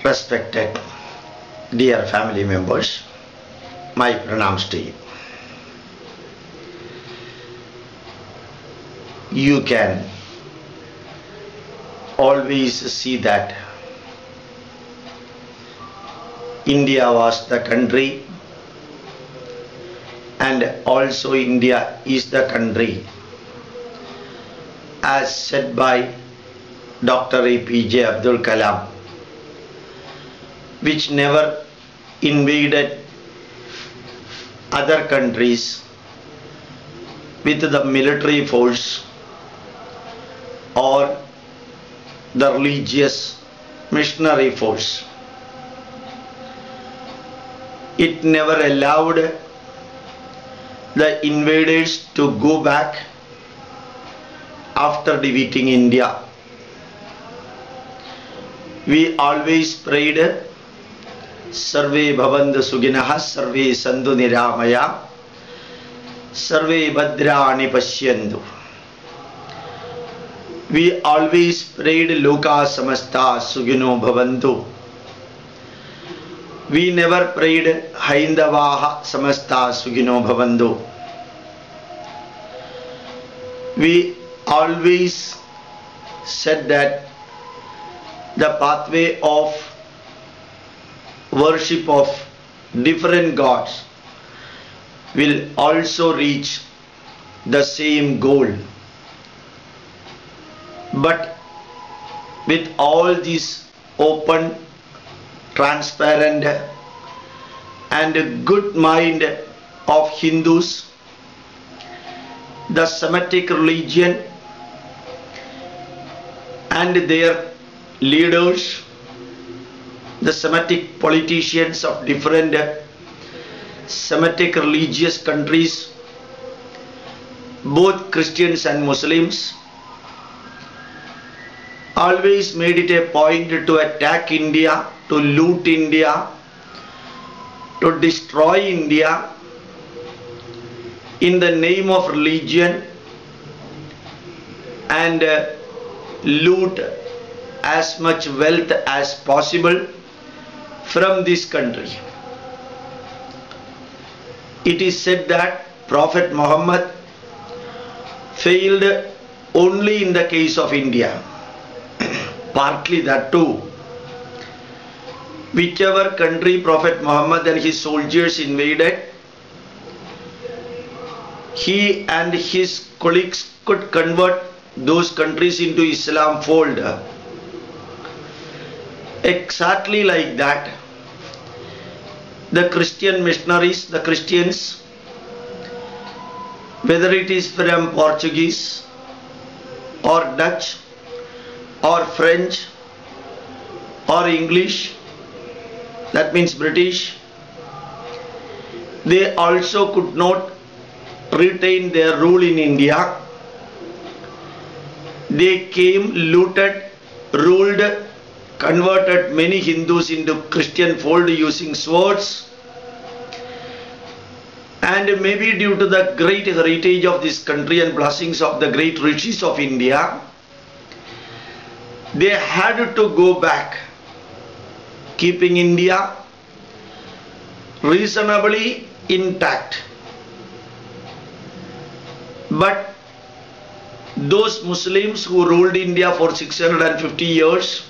Respected dear family members, my pranams to you. You can always see that India was the country, and also India is the country, as said by Dr. APJ Abdul Kalam, which never invaded other countries with the military force or the religious missionary force. It never allowed the invaders to go back after defeating India. We always prayed, Sarve bhavantu suginaha, sarve santu niramaya, sarve bhadrani pashyantu. We always prayed Loka samasta sugino bhavantu. We never prayed Haindavaha samasta sugino bhavantu. We always said that the pathway of worship of different gods will also reach the same goal. But with all this open, transparent and good mind of Hindus, the Semitic religion and their leaders, the Semitic politicians of different Semitic religious countries, both Christians and Muslims, always made it a point to attack India, to loot India, to destroy India in the name of religion and loot as much wealth as possible from this country. It is said that Prophet Muhammad failed only in the case of India. Partly that too. Whichever country Prophet Muhammad and his soldiers invaded, he and his colleagues could convert those countries into Islam fold. Exactly like that, the Christian missionaries, the Christians, whether it is from Portuguese or Dutch or French or English, that means British, they also could not retain their rule in India. They came, looted, ruled, converted many Hindus into Christian fold using swords, and maybe due to the great heritage of this country and blessings of the great rishis of India, they had to go back, keeping India reasonably intact. But those Muslims who ruled India for 650 years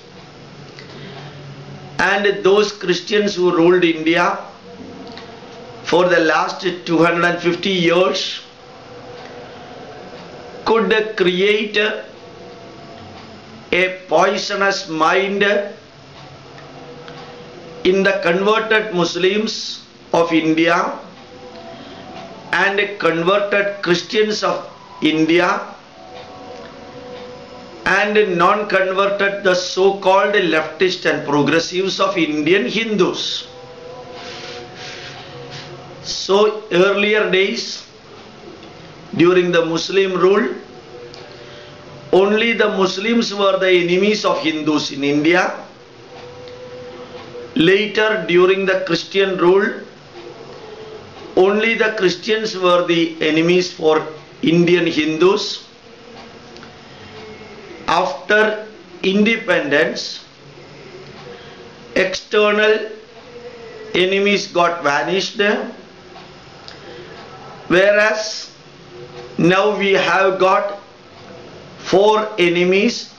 and those Christians who ruled India for the last 250 years could create a poisonous mind in the converted Muslims of India and converted Christians of India and non-converted the so-called leftist and progressives of Indian Hindus. So earlier days, during the Muslim rule, only the Muslims were the enemies of Hindus in India. Later, during the Christian rule, only the Christians were the enemies for Indian Hindus. After independence, external enemies got vanished, whereas now we have got 4 enemies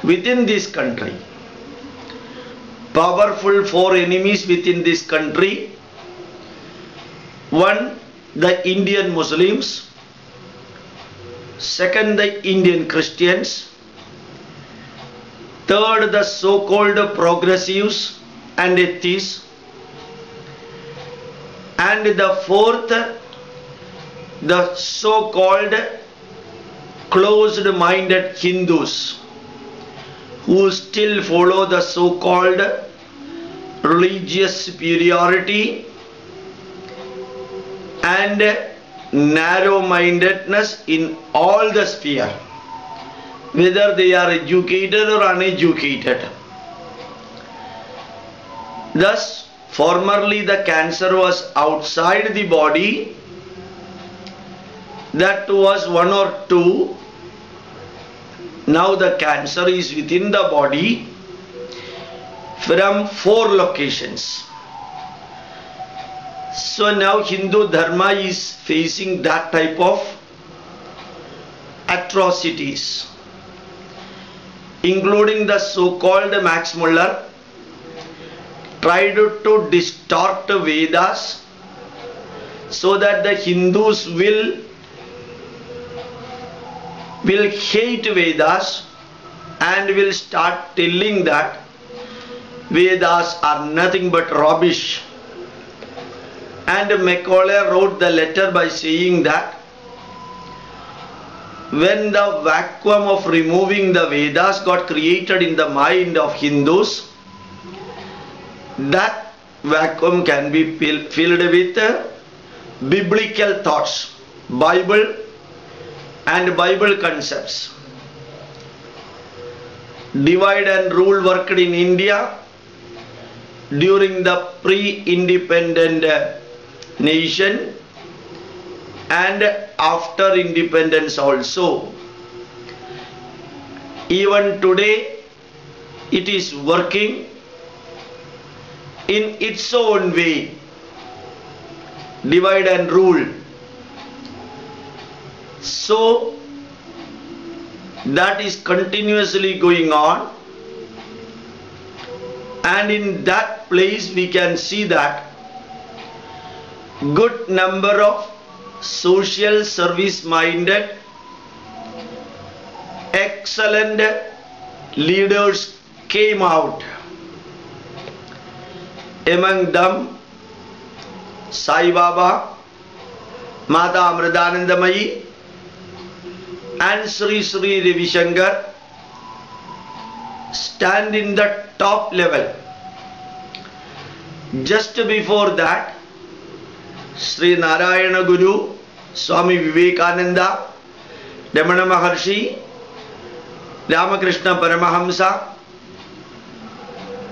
within this country. Powerful 4 enemies within this country. 1, the Indian Muslims. 2nd, the Indian Christians. 3rd, the so-called progressives and atheists. And the 4th, the so-called closed-minded Hindus who still follow the so-called religious superiority and narrow-mindedness in all the sphere, whether they are educated or uneducated. Thus, formerly the cancer was outside the body, that was 1 or 2. Now the cancer is within the body from 4 locations. So now Hindu Dharma is facing that type of atrocities, including the so-called Max Muller tried to distort Vedas so that the Hindus will hate Vedas and will start telling that Vedas are nothing but rubbish. And Macaulay wrote the letter by saying that when the vacuum of removing the Vedas got created in the mind of Hindus, that vacuum can be filled with biblical thoughts, Bible and Bible concepts. Divide and rule worked in India during the pre-independent nation and after independence also. Even today it is working in its own way. Divide and rule. So that is continuously going on, and in that place we can see that good number of social service minded excellent leaders came out. Among them Sai Baba, Mata Amritanandamayi and Sri Sri Ravi Shankar stand in the top level. Just before that, Sri Narayana Guru, Swami Vivekananda, Ramana Maharshi, Ramakrishna Paramahamsa,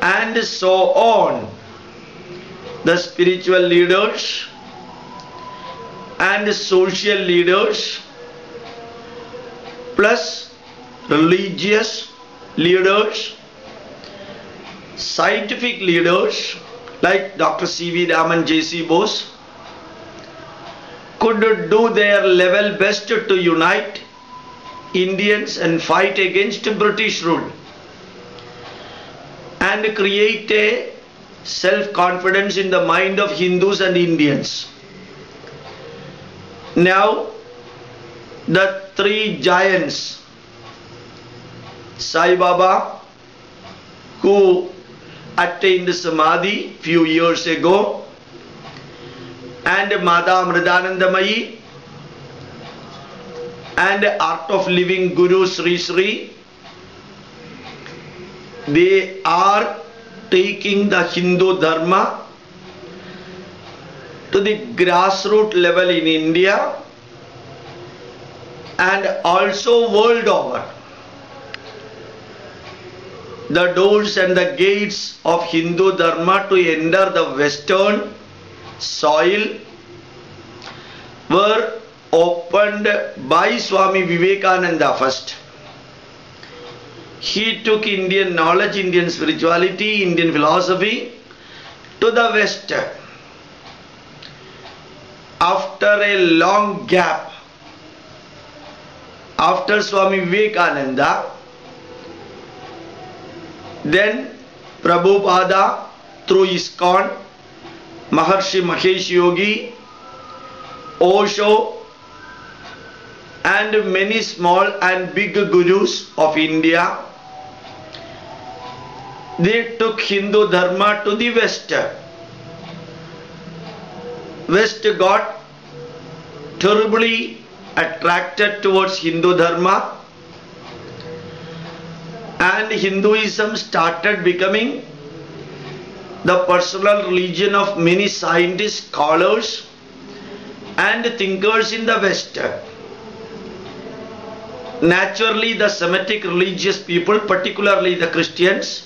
and so on, the spiritual leaders and social leaders plus religious leaders, scientific leaders like Dr. C.V. Raman, J.C. Bose could do their level best to unite Indians and fight against British rule and create a self-confidence in the mind of Hindus and Indians. Now the 3 giants, Sai Baba, who attained Samadhi few years ago, and Mata Amritanandamayi, and Art of Living Guru Sri Sri, they are taking the Hindu Dharma to the grassroots level in India and also world over. The doors and the gates of Hindu Dharma to enter the western soil were opened by Swami Vivekananda first. he took Indian knowledge, Indian spirituality, Indian philosophy to the West. After a long gap, after Swami Vivekananda, then Prabhupada through ISKCON, Maharshi Mahesh Yogi, Osho, and many small and big gurus of India, they took Hindu Dharma to the West. West got terribly attracted towards Hindu Dharma, and Hinduism started becoming the personal religion of many scientists, scholars and thinkers in the West. Naturally, the Semitic religious people, particularly the Christians,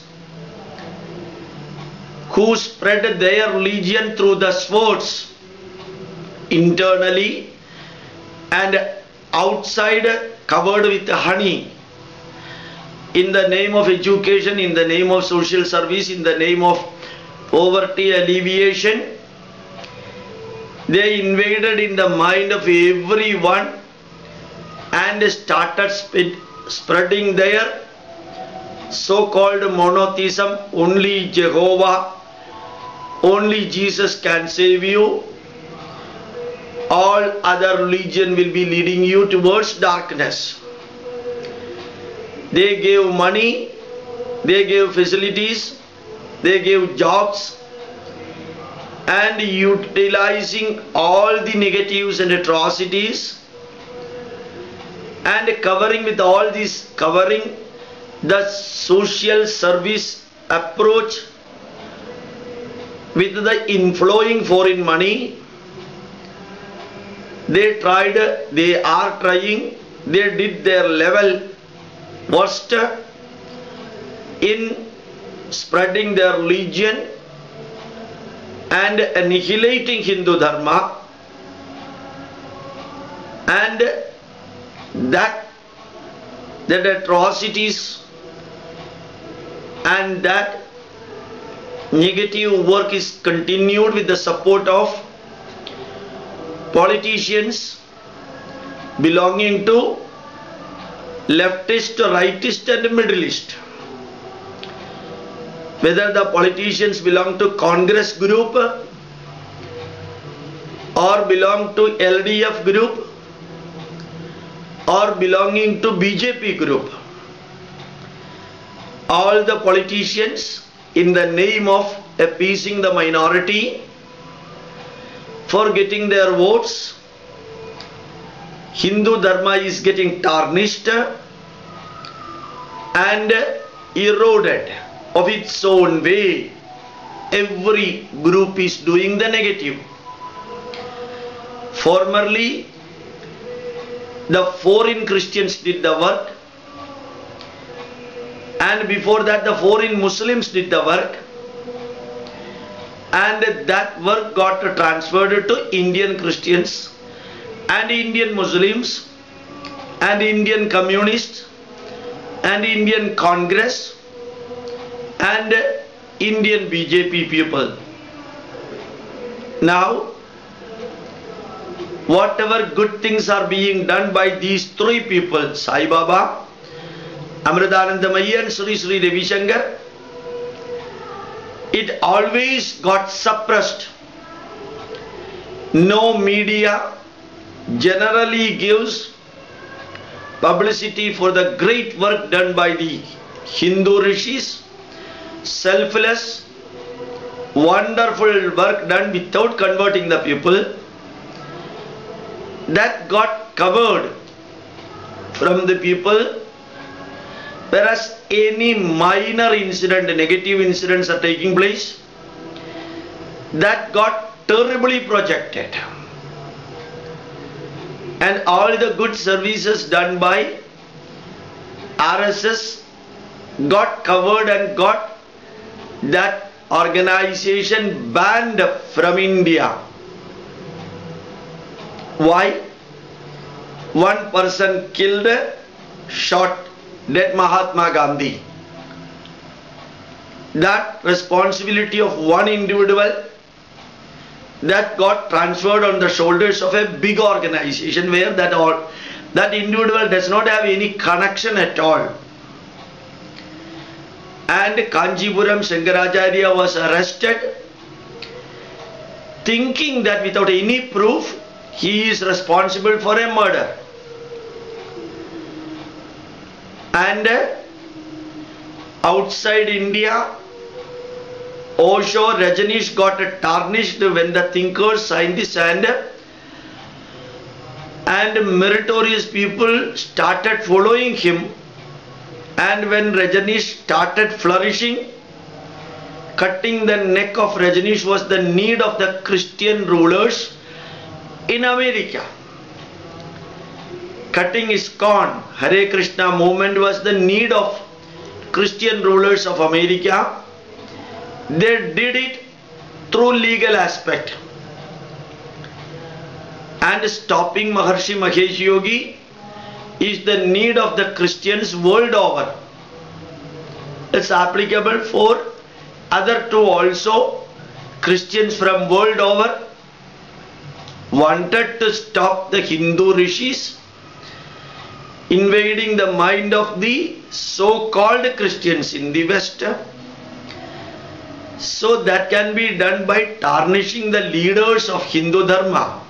who spread their religion through the swords internally and outside covered with honey, in the name of education, in the name of social service, in the name of poverty alleviation, they invaded in the mind of everyone and started spreading their so-called monotheism, only Jehovah, only Jesus can save you, all other religion will be leading you towards darkness. They gave money, they gave facilities, they gave jobs, and utilizing all the negatives and atrocities and covering with all this, covering the social service approach with the inflowing foreign money. They tried, they are trying, they did their level worst in spreading their religion and annihilating Hindu Dharma, and that atrocities and that negative work is continued with the support of politicians belonging to leftist, rightist and middleist. Whether the politicians belong to Congress group or belong to LDF group or belonging to BJP group, all the politicians, in the name of appeasing the minority for getting their votes, Hindu Dharma is getting tarnished and eroded of its own way. Every group is doing the negative. Formerly, the foreign Christians did the work, and before that the foreign Muslims did the work, and that work got transferred to Indian Christians and Indian Muslims and Indian Communists and Indian Congress and Indian BJP people. Now, whatever good things are being done by these three people, Sai Baba, Amritanandamayi and Sri Sri Ravi Shankar, it always got suppressed. No media generally gives publicity for the great work done by the Hindu rishis, selfless, wonderful work done without converting the people. That got covered from the people, whereas any minor incident, negative incidents are taking place, that got terribly projected. And all the good services done by RSS got covered and got that organization banned from India. Why? One person killed, shot that Mahatma Gandhi. That responsibility of one individual that got transferred on the shoulders of a big organization where that individual does not have any connection at all. And Kanjipuram Shankaracharya was arrested, thinking that without any proof he is responsible for a murder. And outside India, Osho, Rajneesh got tarnished when the thinkers, scientists and meritorious people started following him. And when Rajneesh started flourishing, cutting the neck of Rajneesh was the need of the Christian rulers in America. Cutting ISKCON, Hare Krishna movement was the need of Christian rulers of America. They did it through legal aspect. And stopping Maharshi Mahesh Yogi is the need of the Christians world over. It's applicable for other two also. Christians from world over wanted to stop the Hindu rishis invading the mind of the so-called Christians in the West. So that can be done by tarnishing the leaders of Hindu Dharma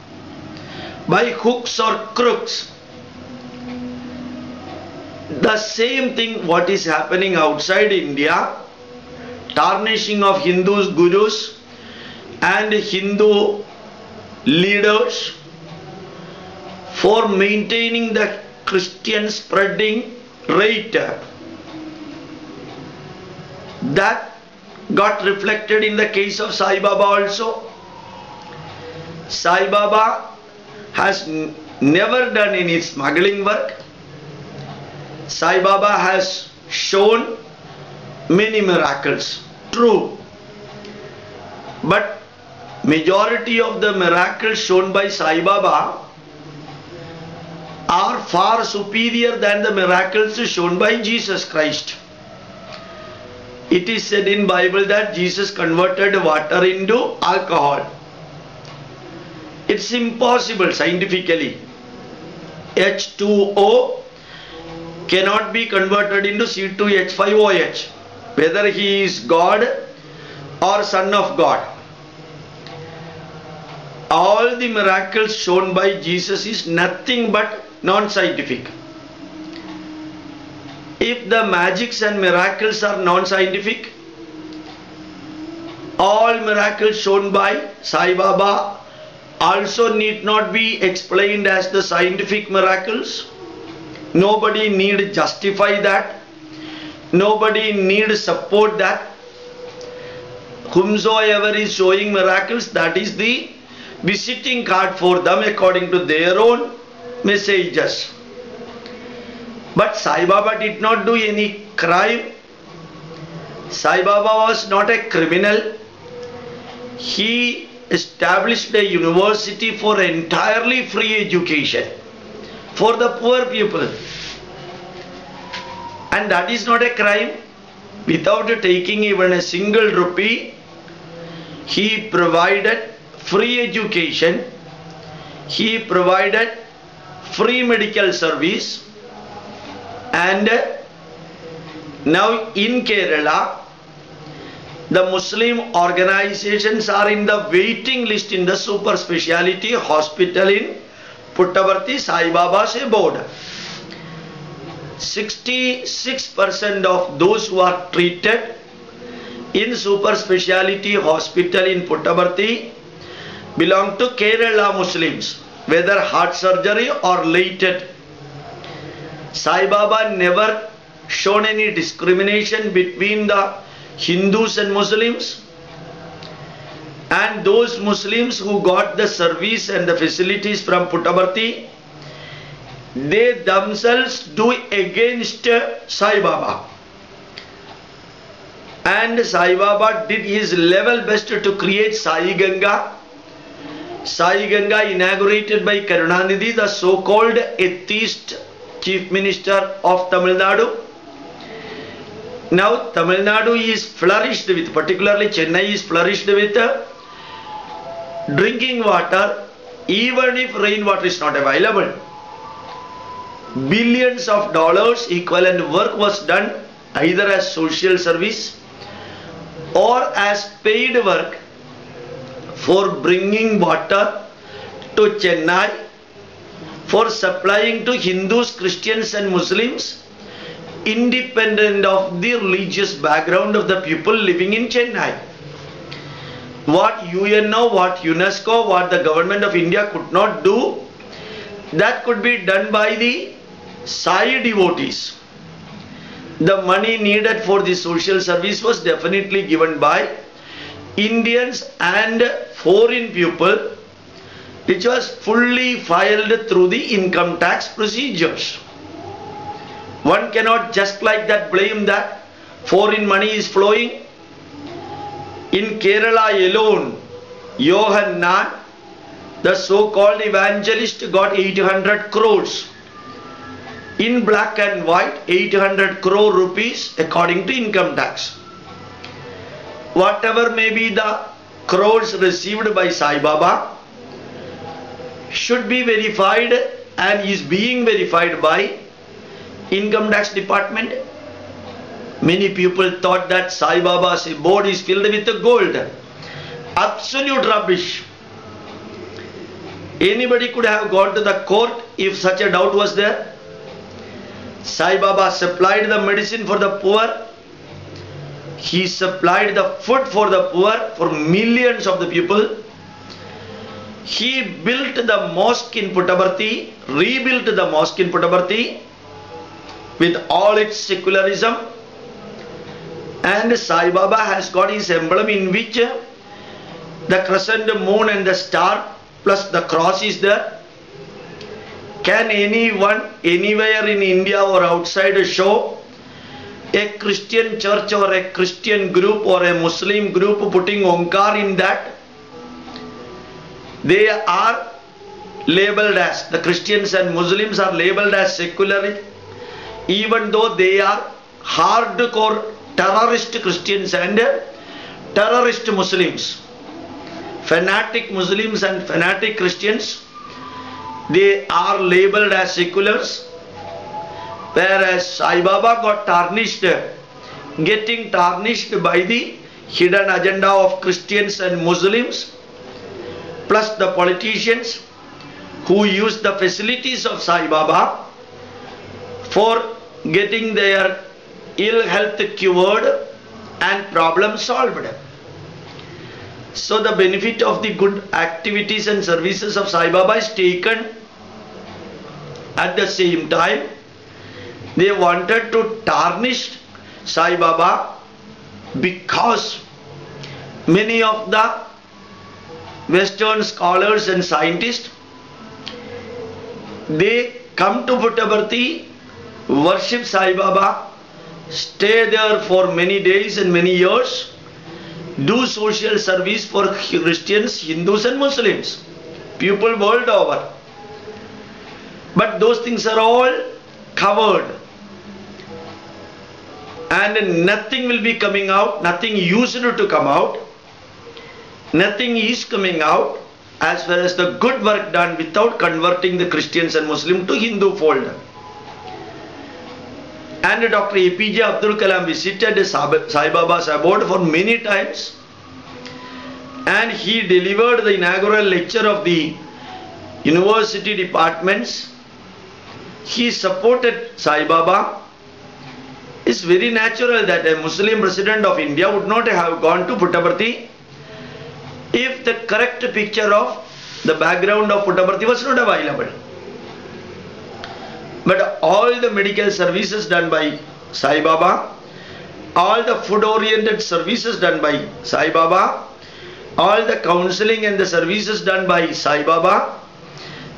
by hooks or crooks. The same thing what is happening outside India, tarnishing of Hindus, gurus and Hindu leaders for maintaining the Christian spreading rate. That got reflected in the case of Sai Baba also. Sai Baba has never done any smuggling work. Sai Baba has shown many miracles, true. But majority of the miracles shown by Sai Baba are far superior than the miracles shown by Jesus Christ. It is said in Bible that Jesus converted water into alcohol. It's impossible scientifically. H2O cannot be converted into C2H5OH, whether he is God or Son of God. All the miracles shown by Jesus is nothing but non-scientific. If the magics and miracles are non-scientific, all miracles shown by Sai Baba also need not be explained as the scientific miracles. Nobody need justify that. Nobody need support that. Whomsoever is showing miracles, that is the visiting card for them according to their own messages. But Sai Baba did not do any crime. Sai Baba was not a criminal. He established a university for entirely free education for the poor people. And that is not a crime. Without taking even a single rupee, he provided free education. He provided free medical service. And now in Kerala, the Muslim organizations are in the waiting list in the super speciality hospital in Puttaparthi Sai Baba's abode. 66% of those who are treated in super speciality hospital in Puttaparthi belong to Kerala Muslims, whether heart surgery or latent. Sai Baba never shown any discrimination between the Hindus and Muslims, and those Muslims who got the service and the facilities from Puttaparthi, they themselves do against Sai Baba. And Sai Baba did his level best to create Sai Ganga. Sai Ganga inaugurated by Karunanidhi, the so-called atheist Chief Minister of Tamil Nadu. Now Tamil Nadu is flourished with, particularly Chennai is flourished with drinking water, even if rainwater is not available. Billions of dollars equivalent work was done either as social service or as paid work for bringing water to Chennai, for supplying to Hindus, Christians and Muslims, independent of the religious background of the people living in Chennai. What UNO, what UNESCO, what the government of India could not do, that could be done by the Sai devotees. The money needed for the social service was definitely given by Indians and foreign people, which was fully filed through the income tax procedures. One cannot just like that blame that foreign money is flowing. In Kerala alone, Yohannan, the so-called evangelist, got 800 crores. In black and white, 800 crore rupees according to income tax. Whatever may be the crores received by Sai Baba should be verified and is being verified by income tax department. Many people thought that Sai Baba's board is filled with gold. Absolute rubbish. Anybody could have gone to the court if such a doubt was there. Sai Baba supplied the medicine for the poor. He supplied the food for the poor, for millions of the people. He built the mosque in Puttaparthi, rebuilt the mosque in Puttaparthi with all its secularism. And Sai Baba has got his emblem in which the crescent moon and the star plus the cross is there. Can anyone anywhere in India or outside show a Christian church or a Christian group or a Muslim group putting Onkar in that? They are labeled as, the Christians and Muslims are labeled as secular, even though they are hardcore terrorist Christians and terrorist Muslims. Fanatic Muslims and fanatic Christians, they are labeled as seculars, whereas Sai Baba got tarnished, getting tarnished by the hidden agenda of Christians and Muslims, plus the politicians who use the facilities of Sai Baba for getting their ill health cured and problem solved. So the benefit of the good activities and services of Sai Baba is taken. At the same time, they wanted to tarnish Sai Baba because many of the Western scholars and scientists, they come to Puttaparthi, worship Sai Baba, stay there for many days and many years, do social service for Christians, Hindus and Muslims, people world over. But those things are all covered and nothing will be coming out, nothing used to come out, nothing is coming out as far as the good work done without converting the Christians and Muslims to Hindu fold. And Dr. APJ Abdul Kalam visited Sai Baba's abode for many times, and he delivered the inaugural lecture of the university departments. He supported Sai Baba. It's very natural that a Muslim president of India would not have gone to Puttaparthi if the correct picture of the background of Puttaparthi was not available. But all the medical services done by Sai Baba, all the food oriented services done by Sai Baba, all the counseling and the services done by Sai Baba,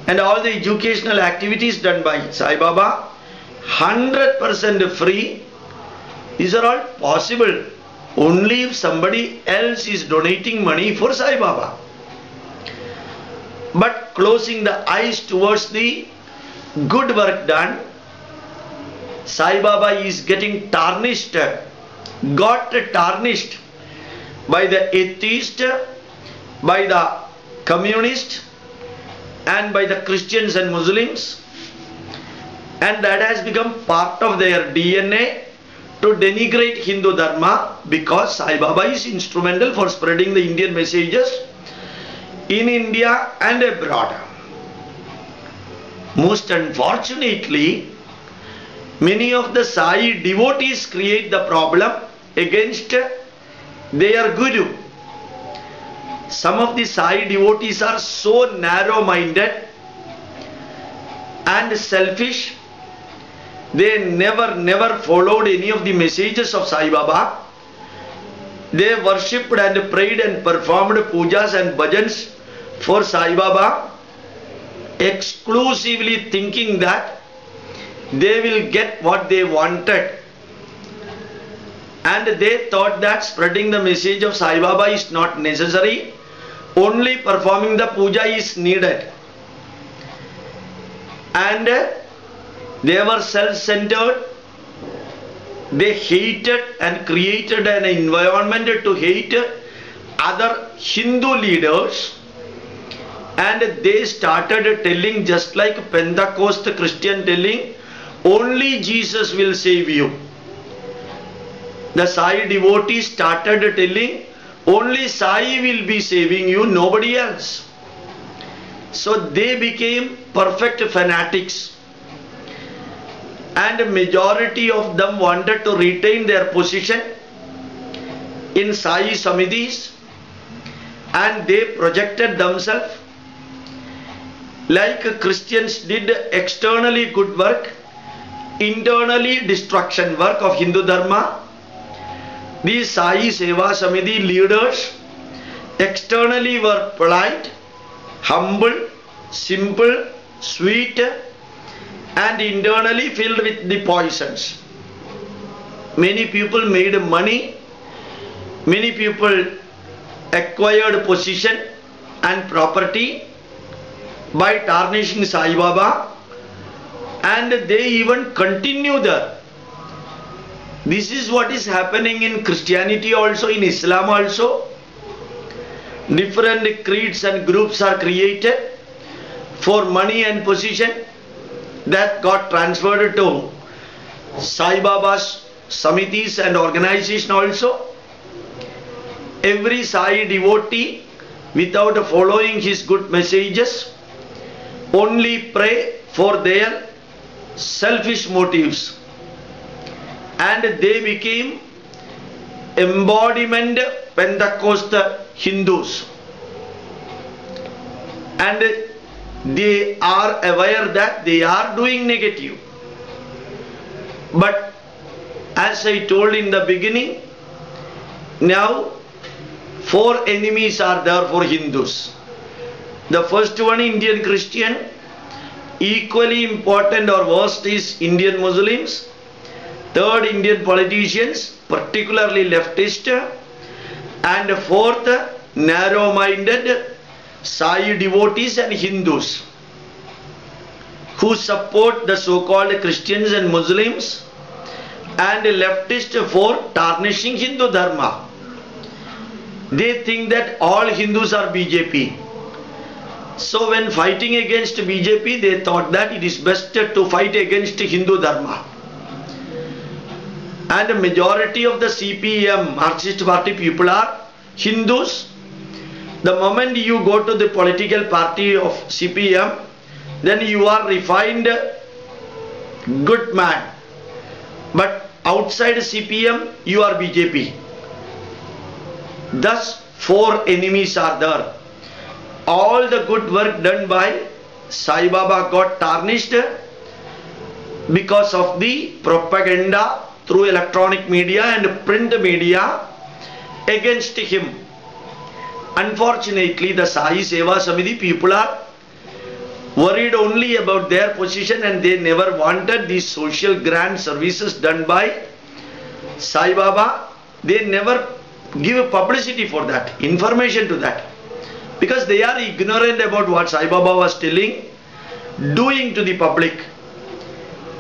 and all the educational activities done by Sai Baba, 100% free. These are all possible only if somebody else is donating money for Sai Baba. But closing the eyes towards the good work done, Sai Baba is getting tarnished got tarnished by the atheist, by the communist, and by the Christians and Muslims, and that has become part of their DNA to denigrate Hindu Dharma, because Sai Baba is instrumental for spreading the Indian messages in India and abroad. Most unfortunately, many of the Sai devotees create the problem against their Guru. Some of the Sai devotees are so narrow-minded and selfish. They never followed any of the messages of Sai Baba. They worshipped and prayed and performed pujas and bhajans for Sai Baba, exclusively thinking that they will get what they wanted. And they thought that spreading the message of Sai Baba is not necessary, only performing the puja is needed. And they were self-centered. They hated and created an environment to hate other Hindu leaders, and they started telling, just like Pentecost Christian telling, only Jesus will save you. The Sai devotees started telling, only Sai will be saving you, nobody else. So they became perfect fanatics, and majority of them wanted to retain their position in Sai Samitis, and they projected themselves like Christians did externally good work, internally destruction work of Hindu Dharma. These Sai Seva Samiti leaders externally were polite, humble, simple, sweet, and internally filled with the poisons. Many people made money, many people acquired position and property by tarnishing Sai Baba, and they even continue there. This is what is happening in Christianity also, in Islam also. Different creeds and groups are created for money and position that got transferred to Sai Baba's Samitis and organization also. Every Sai devotee, without following his good messages, only pray for their selfish motives, and they became embodiment Pentecost Hindus, and they are aware that they are doing negative. But as I told in the beginning, now 4 enemies are there for Hindus. The first one, Indian Christian. Equally important or worst is Indian Muslims. Third, Indian politicians, particularly leftist. And fourth, narrow-minded Sai devotees and Hindus who support the so-called Christians and Muslims, and leftist for tarnishing Hindu Dharma. They think that all Hindus are BJP. So when fighting against BJP, they thought that it is best to fight against Hindu Dharma. And the majority of the CPM, Marxist Party people, are Hindus. The moment you go to the political party of CPM, then you are refined good man. But outside CPM, you are BJP. Thus, 4 enemies are there. All the good work done by Sai Baba got tarnished because of the propaganda through electronic media and print media against him. Unfortunately, the Sai Seva Samiti people are worried only about their position, and they never wanted these social grand services done by Sai Baba. They never give publicity for that, information to that, because they are ignorant about what Sai Baba was telling, doing to the public.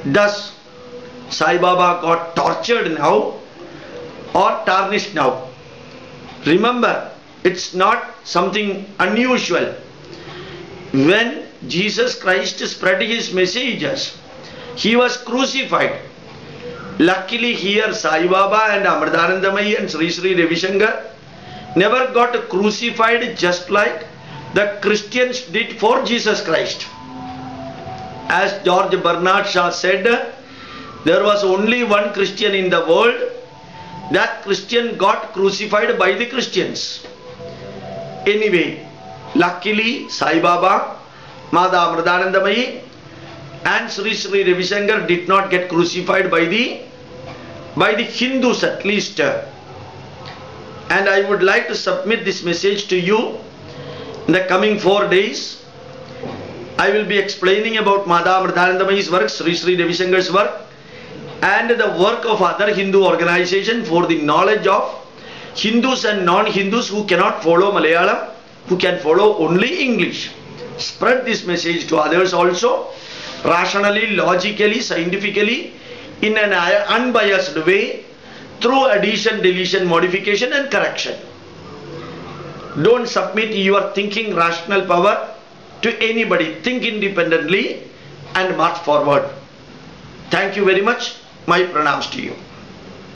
Thus, Sai Baba got tortured now or tarnished now. Remember, it's not something unusual. When Jesus Christ spread his messages, he was crucified. Luckily here Sai Baba and Amritanandamayi and Sri Sri Ravi Shankar never got crucified just like the Christians did for Jesus Christ. As George Bernard Shaw said, there was only one Christian in the world. That Christian got crucified by the Christians. Anyway, luckily Sai Baba, Mata Amritanandamayi and Sri Sri Ravi Shankar did not get crucified by the Hindus at least. And I would like to submit this message to you in the coming 4 days. I will be explaining about Mata Amritanandamayi's work, Sri Sri Ravi Shankar's work, and the work of other Hindu organizations for the knowledge of Hindus and non-Hindus who cannot follow Malayalam, who can follow only English. Spread this message to others also, rationally, logically, scientifically, in an unbiased way, through addition, deletion, modification and correction. Don't submit your thinking rational power to anybody. Think independently and march forward. Thank you very much. My pranams to you.